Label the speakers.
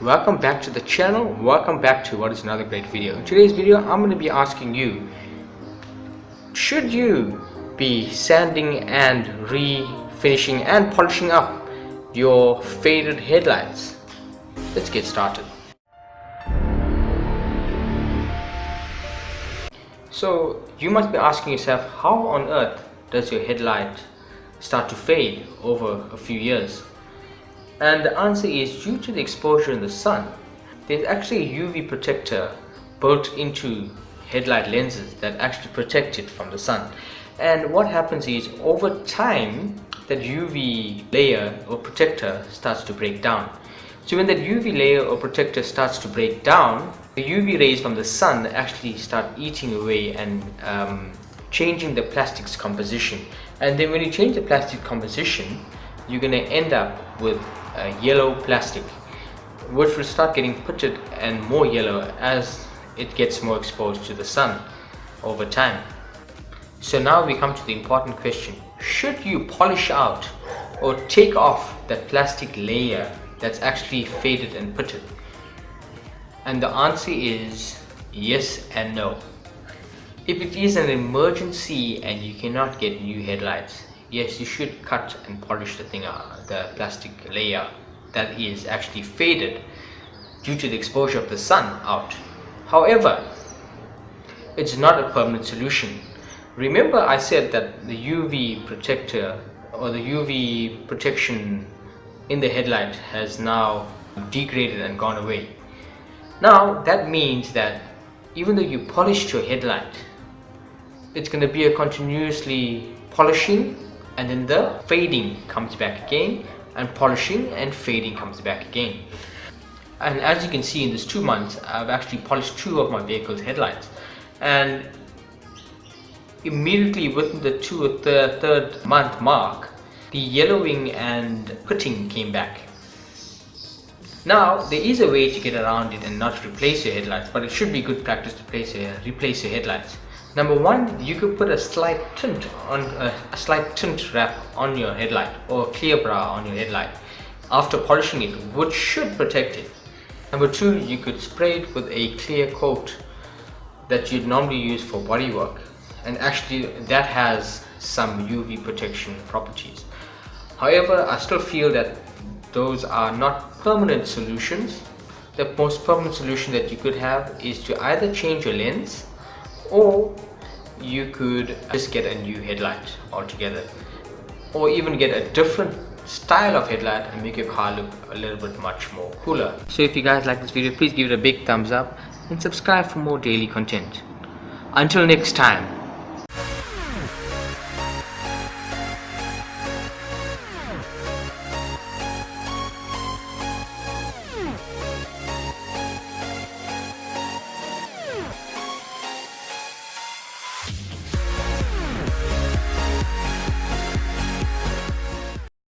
Speaker 1: Welcome back to the channel. Welcome back to what is another great video. In today's video, I'm going to be asking you, should you be sanding and refinishing and polishing up your faded headlights? Let's get started. So you must be asking yourself, how on earth does your headlight start to fade over a few years? And the answer is due to the exposure in the sun. There's actually a UV protector built into headlight lenses that actually protect it from the sun. And what happens is, over time, that UV layer or protector starts to break down. So when that UV layer or protector starts to break down, the UV rays from the sun actually start eating away and changing the plastic's composition. And then when you change the plastic composition, you're going to end up with yellow plastic, which will start getting pitted and more yellow as it gets more exposed to the sun over time. So now we come to the important question: should you polish out or take off that plastic layer that's actually faded and pitted? And the answer is yes and no. If it is an emergency and you cannot get new headlights, yes, you should cut and polish the plastic layer that is actually faded due to the exposure of the sun out. However, it's not a permanent solution. Remember, I said that the UV protector or the UV protection in the headlight has now degraded and gone away. Now that means that even though you polished your headlight, it's going to be a continuously polishing, and then the fading comes back again, and polishing and fading comes back again. And as you can see, in this 2 months, I've actually polished 2 of my vehicle's headlights, and immediately within the third month mark, the yellowing and pitting came back. Now there is a way to get around it and not replace your headlights, but it should be good practice to replace your headlights. Number one, you could put a slight tint wrap on your headlight, or a clear bra on your headlight after polishing it, which should protect it. Number two, you could spray it with a clear coat that you'd normally use for bodywork, and actually that has some UV protection properties. However, I still feel that those are not permanent solutions. The most permanent solution that you could have is to either change your lens, or you could just get a new headlight altogether, or even get a different style of headlight and make your car look a little bit much more cooler. So if you guys like this video, please give it a big thumbs up and subscribe for more daily content. Until next time,